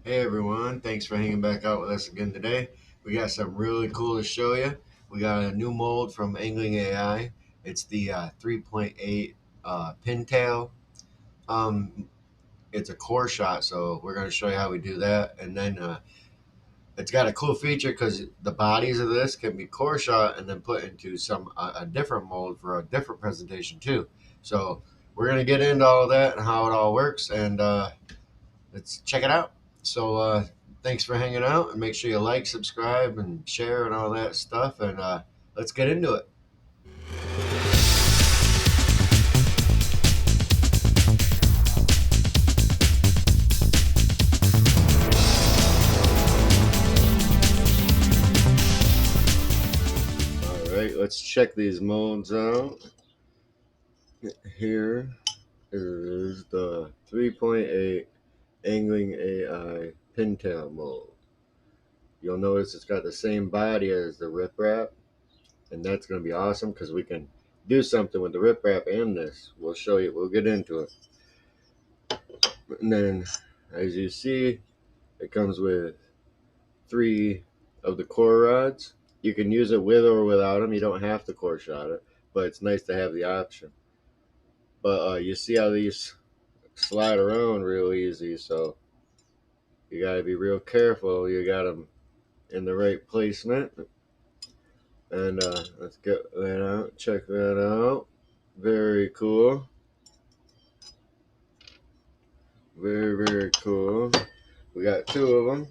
Hey everyone, thanks for hanging back out with us again today. We got something really cool to show you. We got a new mold from Angling AI. It's the 3.8 PinTail. Um, it's a core shot, so we're going to show you how we do that. And then it's got a cool feature because the bodies of this can be core shot and then put into a different mold for a different presentation too. So we're going to get into all of that and how it all works, and let's check it out. So thanks for hanging out, and make sure you like, subscribe, and share and all that stuff. And let's get into it. All right, let's check these molds out. Here is the 3.8 Angling AI PinTail mold. You'll notice it's got the same body as the riprap, and that's going to be awesome because we can do something with the riprap and this. We'll show you. We'll get into it. And then, as you see, it comes with 3 of the core rods. You can use it with or without them. You don't have to core shot it, but it's nice to have the option. But you see how these slide around real easy, so you got to be real careful. You got them in the right placement. And let's get that out. Check that out. Very cool. Very, very cool. We got 2 of them.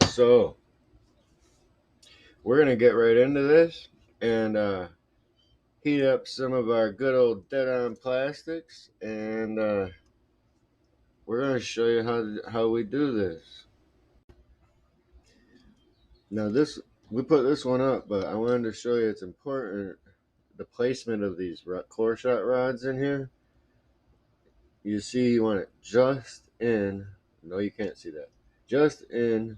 So we're going to get right into this and heat up some of our good old deadonplastix, and we're going to show you how we do this. Now we put this one up, but I wanted to show you it's important, the placement of these core shot rods in here. You see, you want it just in, no you can't see that, just in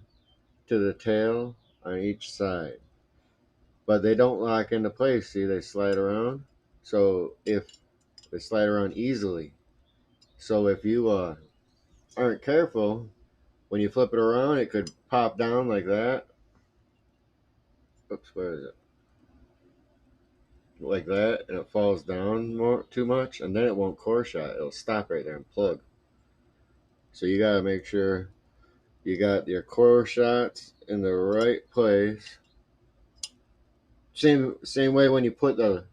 to the tail on each side. But they don't lock into place, see, they slide around. So if they slide around easily. So if you aren't careful, when you flip it around, it could pop down like that. Oops, where is it? Like that, and it falls down too much, and then it won't core shot. It'll stop right there and plug. So you gotta make sure you got your core shots in the right place. Same way when you put the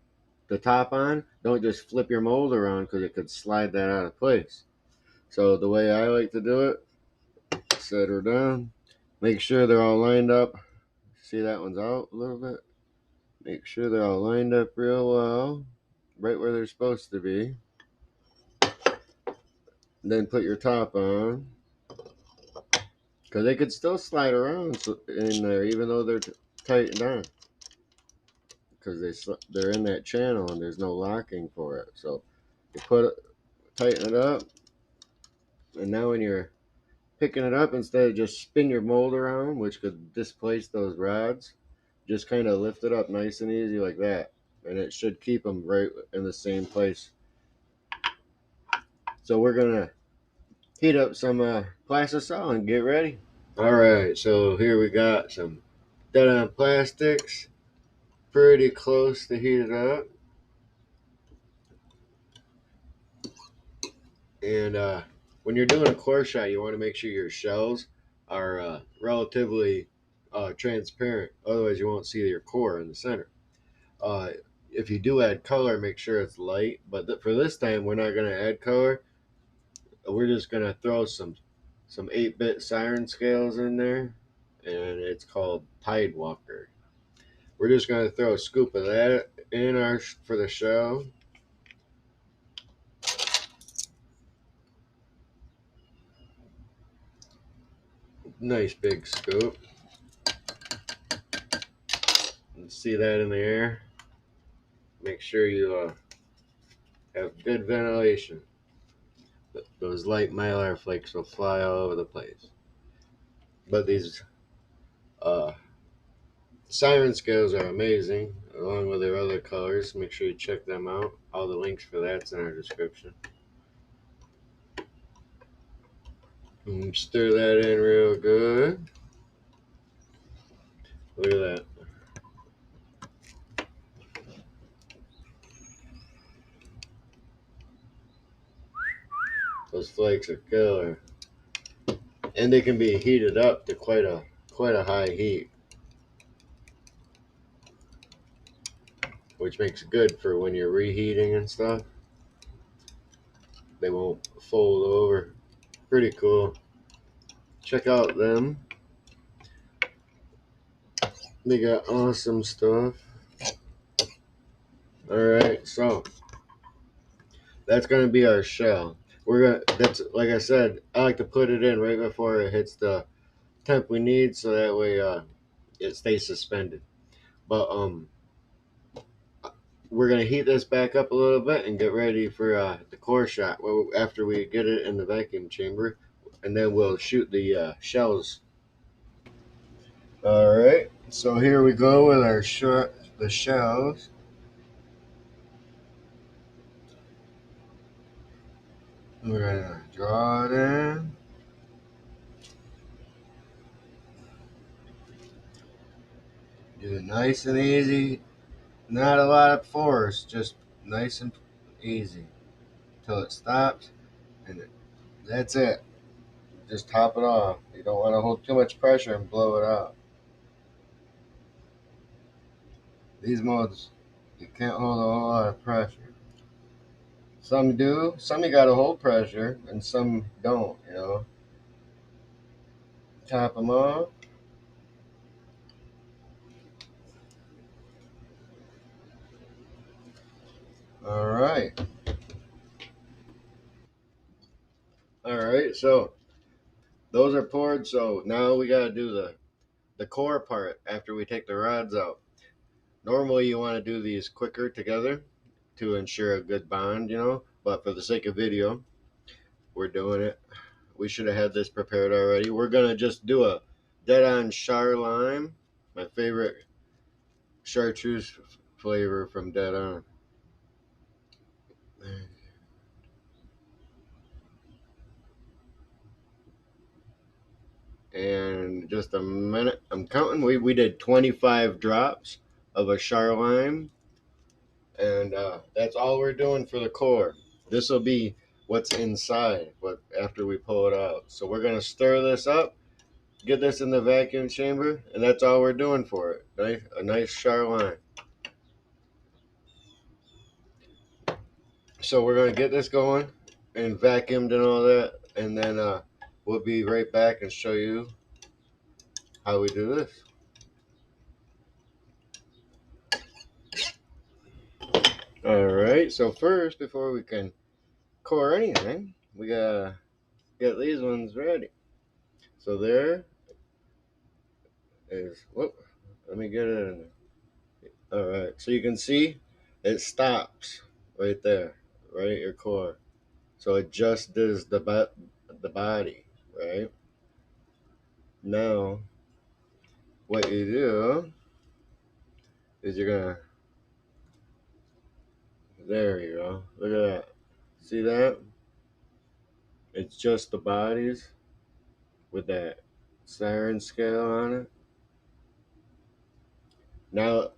top on, don't just flip your mold around because it could slide that out of place. So the way I like to do it, set her down, make sure they're all lined up. See, that one's out a little bit. Make sure they're all lined up real well, right where they're supposed to be. Then put your top on, because they could still slide around in there even though they're tightened on, because they're in that channel and there's no locking for it. So you tighten it up, and now when you're picking it up, instead of just spin your mold around, which could displace those rods, just kind of lift it up nice and easy like that, and it should keep them right in the same place. So we're gonna heat up some plastisol and get ready. All right, so here we got some deadonplastix, pretty close to heated up, and when you're doing a core shot, you want to make sure your shells are relatively transparent. Otherwise, you won't see your core in the center. If you do add color, make sure it's light. But for this time, we're not going to add color. We're just going to throw some 8-bit siren scales in there, and it's called Tide Walker. We're just going to throw a scoop of that in for the shell. Nice big scoop. See that in the air? Make sure you have good ventilation. Those light mylar flakes will fly all over the place. But these siren scales are amazing, along with their other colors. Make sure you check them out. All the links for that's in our description. Stir that in real good. Look at that. Those flakes are killer. And they can be heated up to quite a high heat, which makes it good for when you're reheating and stuff. They won't fold over. Pretty cool. Check out them. They got awesome stuff. Alright, so that's gonna be our shell. That's like I said, I like to put it in right before it hits the temp we need so that way it stays suspended. But we're gonna heat this back up a little bit and get ready for the core shot after we get it in the vacuum chamber, and then we'll shoot the shells. All right, so here we go with our the shells. We're gonna draw it in. Do it nice and easy. Not a lot of force, just nice and easy until it stops, and that's it. Just top it off. You don't want to hold too much pressure and blow it out. These molds, you can't hold a whole lot of pressure. Some do, some you gotta hold pressure, and some don't, you know. Top them off. All right. All right, so those are poured, so now we gotta do the core part after we take the rods out. Normally you want to do these quicker together to ensure a good bond, you know, but for the sake of video, we're doing it. We should have had this prepared already. We're gonna just do a dead-on char lime, my favorite chartreuse flavor from Dead On. And just a minute, I'm counting. We did 25 drops of a char lime, and that's all we're doing for the core. This will be what's inside, but after we pull it out. So we're gonna stir this up, get this in the vacuum chamber, and that's all we're doing for it. A nice char lime. So we're gonna get this going and vacuumed and all that, and then we'll be right back and show you how we do this. All right, so first, before we can core anything, we gotta get these ones ready. So there is, whoop, let me get it in there. All right, so you can see it stops right there, right at your core. So it just does the body, right? Now, what you do is you're gonna, there you go, look at that. See that? It's just the bodies with that siren scale on it. Now,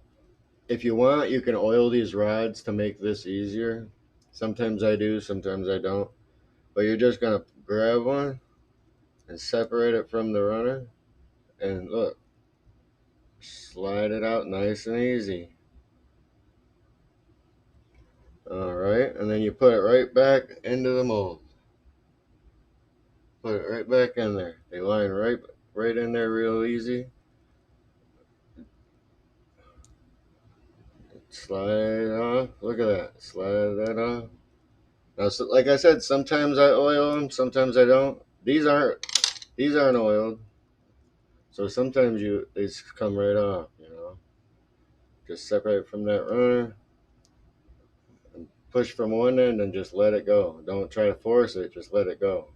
if you want, you can oil these rods to make this easier. Sometimes I do, sometimes I don't. But you're just gonna grab one and separate it from the runner, and look, slide it out nice and easy. All right, and then you put it right back into the mold. Put it right back in there. They line right in there real easy. Slide it off. Look at that. Slide that off. Now, so, like I said, sometimes I oil them, sometimes I don't. These aren't oiled, so sometimes they just come right off. You know, just separate from that runner, and push from one end, and just let it go. Don't try to force it. Just let it go.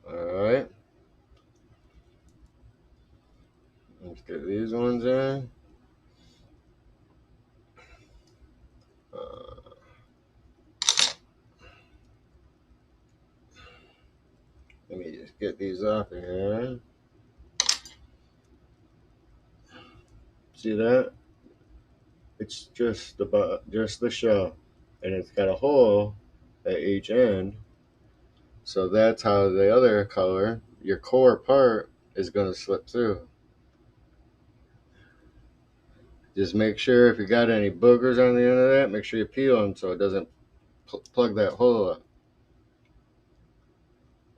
All right. Let's get these ones in. Let me just get these off here. See that? It's just the shell, and it's got a hole at each end. So that's how the other color, your core part, is going to slip through. Just make sure if you got any boogers on the end of that, make sure you peel them so it doesn't plug that hole up.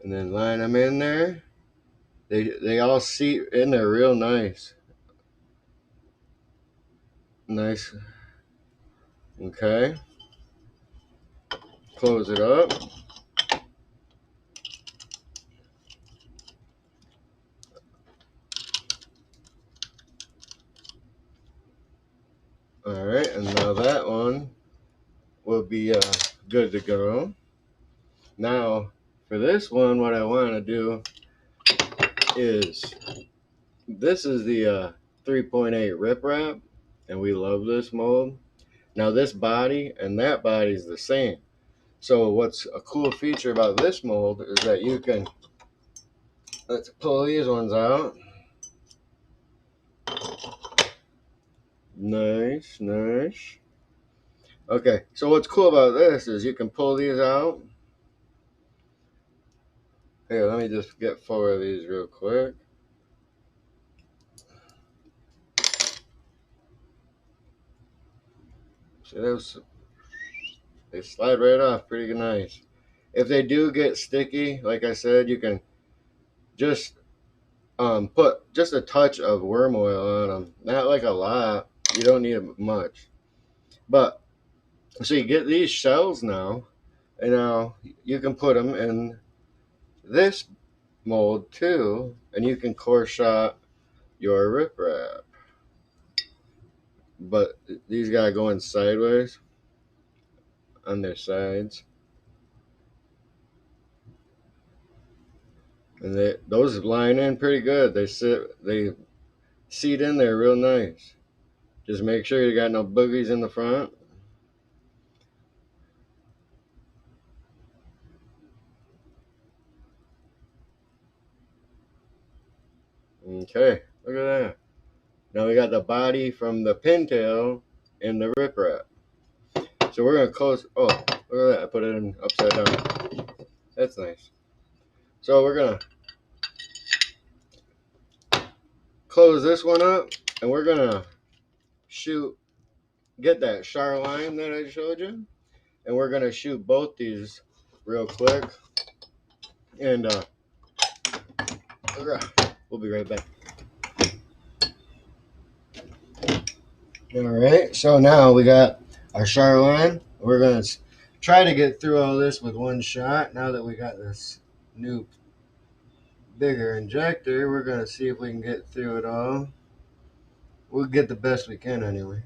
And then line them in there. They all seat in there real nice. Nice. Okay. Close it up. All right, and now that one will be good to go. Now, for this one, what I want to do is, this is the 3.8 rip wrap, and we love this mold. Now this body and that body is the same. So what's a cool feature about this mold is that you can, let's pull these ones out. Nice, nice. Okay, so what's cool about this is you can pull these out. Here, let me just get 4 of these real quick. See those? They slide right off pretty nice. If they do get sticky, like I said, you can just put just a touch of worm oil on them. Not like a lot. You don't need much. But, so you get these shells now, and now you can put them in this mold too, and you can core shot your riprap. But these gotta go in sideways on their sides. And those line in pretty good. They seat in there real nice. Just make sure you got no boogies in the front. Okay, look at that. Now we got the body from the PinTail and the riprap. So we're gonna close. Oh, look at that! I put it in upside down. That's nice. So we're gonna close this one up, and we're gonna get that char line that I showed you, and we're gonna shoot both these real quick. And we'll be right back. All right, so now we got our char line. We're gonna try to get through all this with one shot. Now that we got this new bigger injector, we're gonna see if we can get through it all. We'll get the best we can anyway.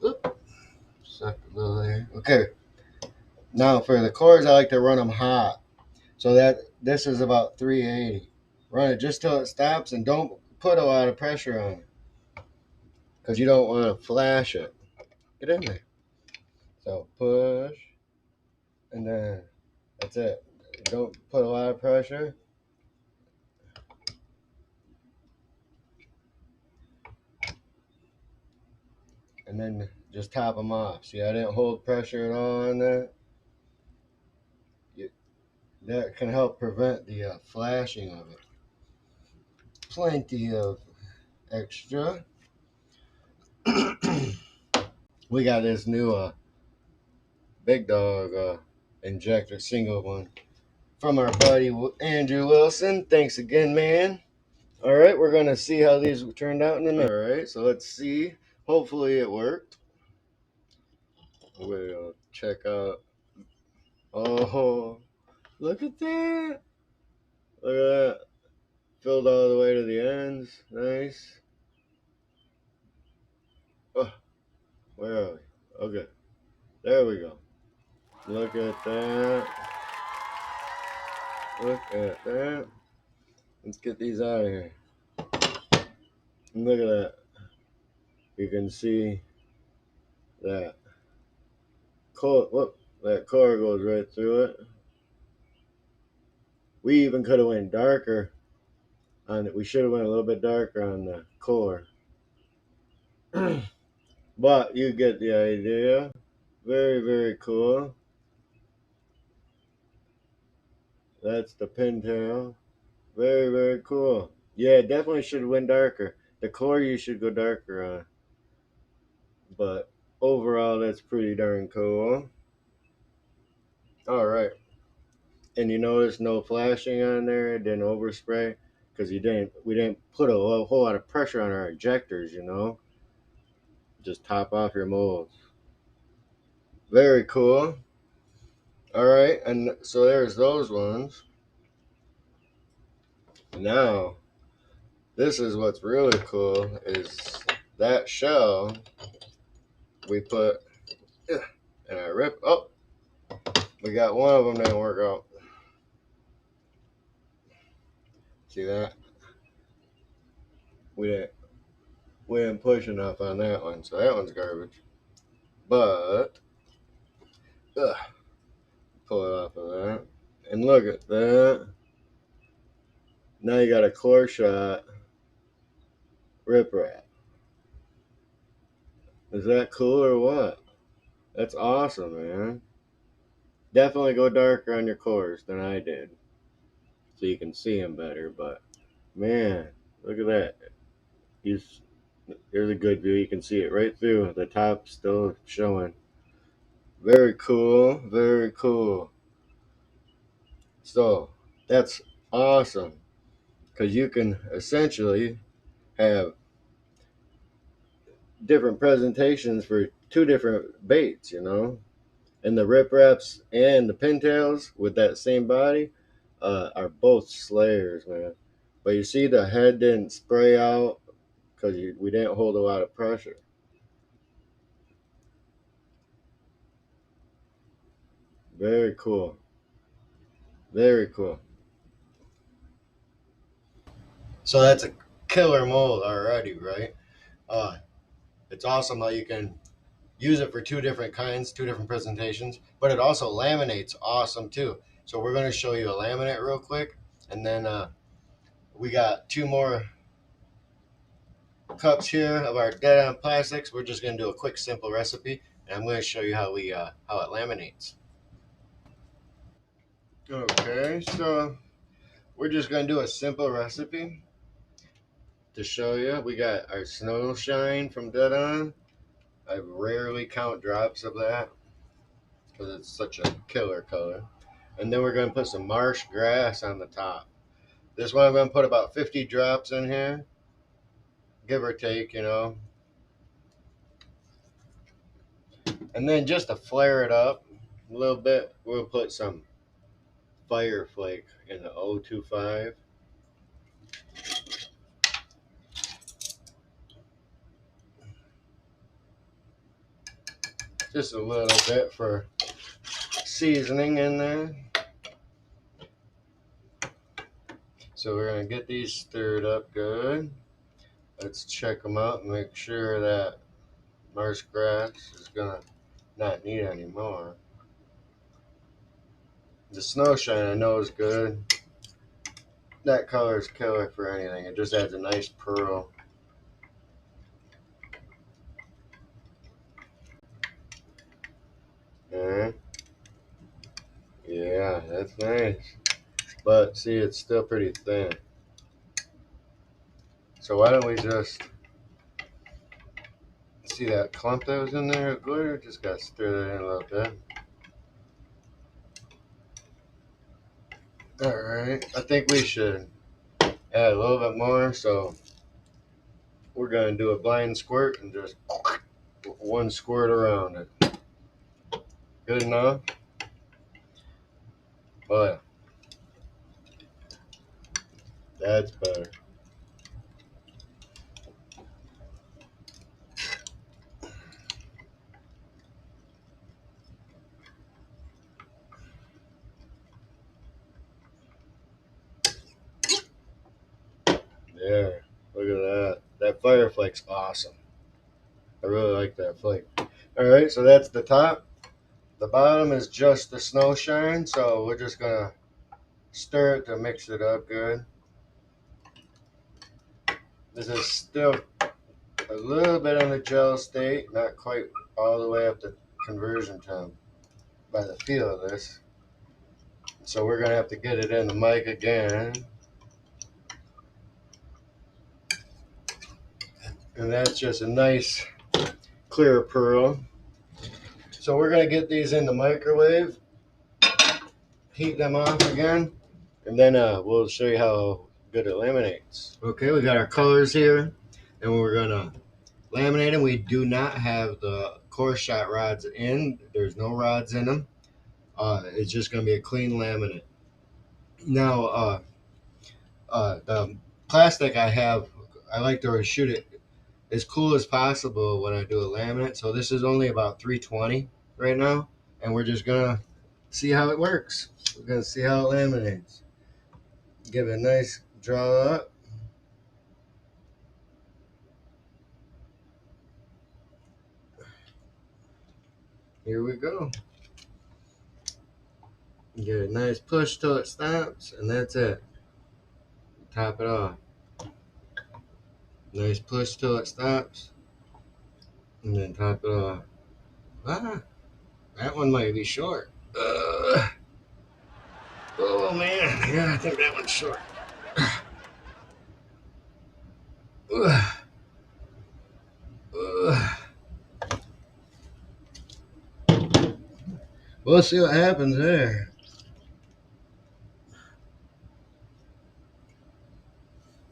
Oop. Suck a little there. Okay. Now for the cores, I like to run them hot. So that this is about 380. Run it just till it stops, and don't put a lot of pressure on it, because you don't want to flash it. Get in there. So push, and then that's it. Don't put a lot of pressure. And then just top them off. See, I didn't hold pressure at all on that. That can help prevent the flashing of it. Plenty of extra. We got this new big dog injector, single one, from our buddy Andrew Wilson. Thanks again, man. All right, we're going to see how these turned out in a minute. All right, so let's see. Hopefully it worked. We'll check out. Oh, look at that. Look at that. Filled all the way to the ends. Nice. Oh, where are we? Okay. There we go. Look at that. Look at that. Let's get these out of here. Look at that. You can see that core. Whoop, that core goes right through it. We even could have went darker on it. We should have went a little bit darker on the core. But you get the idea. Very, very cool. That's the PinTail. Very, very cool. Yeah, definitely should have went darker. The core you should go darker on. But overall, that's pretty darn cool. All right. And you notice no flashing on there. It didn't overspray because we didn't put a whole lot of pressure on our injectors. Just top off your molds. Very cool. All right, and so there's those ones. Now, this is what's really cool is that shell we put in our rip. Oh, we got one of them didn't work out. See that? We didn't push enough on that one, so that one's garbage. But pull it off of that, and look at that. Now you got a core shot rip wrap. Is that cool or what? That's awesome, man. Definitely go darker on your cores than I did, so you can see them better. But man, look at that. Here's a good view. You can see it right through. The top still showing. Very cool. Very cool. So that's awesome because you can essentially have different presentations for two different baits, And the rip wraps and the pintails with that same body are both slayers, man. But you see the head didn't spray out because we didn't hold a lot of pressure. Very cool. Very cool. So that's a killer mold already, right? It's awesome how you can use it for two different kinds, two different presentations, but it also laminates awesome too. So we're going to show you a laminate real quick, and then we got two more cups here of our deadonplastix. We're just going to do a quick, simple recipe, and I'm going to show you how it laminates. Okay, so we're just going to do a simple recipe to show you. We got our snow shine from Deadon. I rarely count drops of that because it's such a killer color. And then we're going to put some marsh grass on the top. This one I'm going to put about 50 drops in here, give or take, And then just to flare it up a little bit, we'll put some fire flake in the 025. Just a little bit for seasoning in there. So we're going to get these stirred up good. Let's check them out and make sure that marsh grass is going to not need any more. The snow shine I know is good. That color is killer for anything. It just adds a nice pearl. Yeah, that's nice. But see, it's still pretty thin. So why don't we just see that clump that was in there of glitter? Just got to stir that in a little bit. Alright, I think we should add a little bit more. So we're going to do a blind squirt and just one squirt around it. Good enough? But that's better. There, look at that. That fire flake's awesome. I really like that flake. Alright, so that's the top. The bottom is just the snow shine, so we're just going to stir it to mix it up good. This is still a little bit in the gel state, not quite all the way up to conversion temp by the feel of this. So we're going to have to get it in the mic again. And that's just a nice clear pearl. So we're going to get these in the microwave, heat them off again, and then we'll show you how good it laminates. Okay, we got our colors here, and we're going to laminate them. We do not have the core shot rods in. There's no rods in them. It's just going to be a clean laminate. Now, the plastic I like to shoot it as cool as possible when I do a laminate. So this is only about 320 right now, and we're just gonna see how it works. We're gonna see how it laminates. Give it a nice draw up. Here we go. Get a nice push till it stops, and that's it. Top it off. Nice push till it stops, and then top it off. Ah, that one might be short. Oh man, yeah, I think that one's short. We'll see what happens there.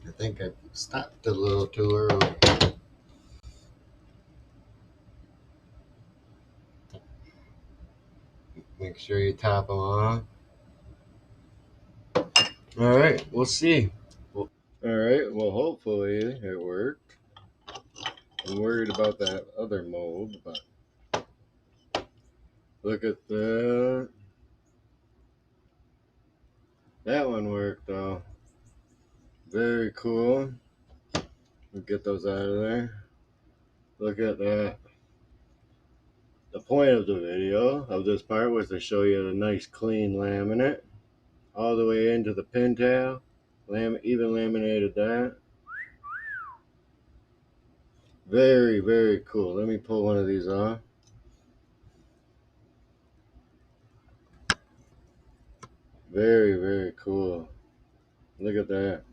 I think I stopped a little too early. Make sure you top them off. All right, we'll see. All right, well, hopefully it worked. I'm worried about that other mold, but look at that. That one worked, though. Very cool. We'll get those out of there. Look at that. The point of the video of this part was to show you the nice clean laminate all the way into the PinTail. Even laminated that. Very, very cool. Let me pull one of these off. Very, very cool. Look at that.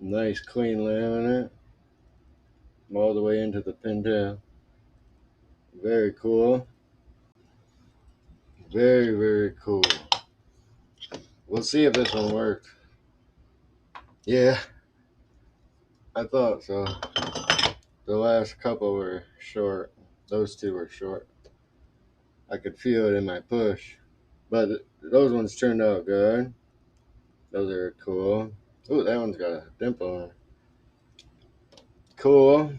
Nice clean laminate all the way into the PinTail. Very cool. Very, very cool. We'll see if this one worked. Yeah, I thought so. The last couple were short. Those two were short. I could feel it in my push. But those ones turned out good. Those are cool. Ooh, that one's got a dimple on it. Cool.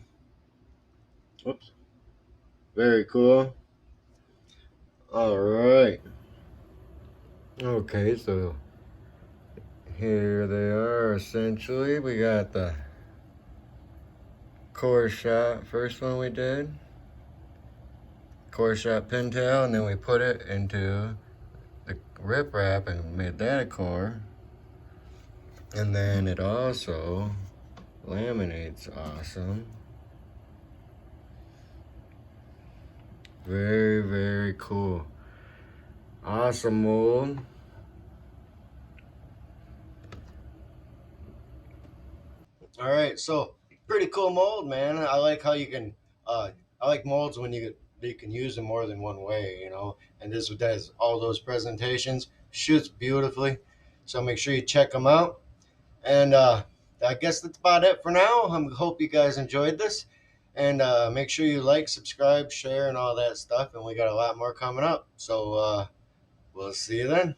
Oops. Very cool. All right. Okay, so here they are essentially. We got the core shot, first one we did. Core shot PinTail, and then we put it into the rip wrap and made that a core. And then it also laminates awesome. Very, very cool. Awesome mold. All right, so pretty cool mold, man. I like how you can, I like molds when you can use them more than one way, you know. And this does all those presentations, shoots beautifully. So make sure you check them out. And I guess that's about it for now. I hope you guys enjoyed this. And make sure you like, subscribe, share, and all that stuff. And we got a lot more coming up. So we'll see you then.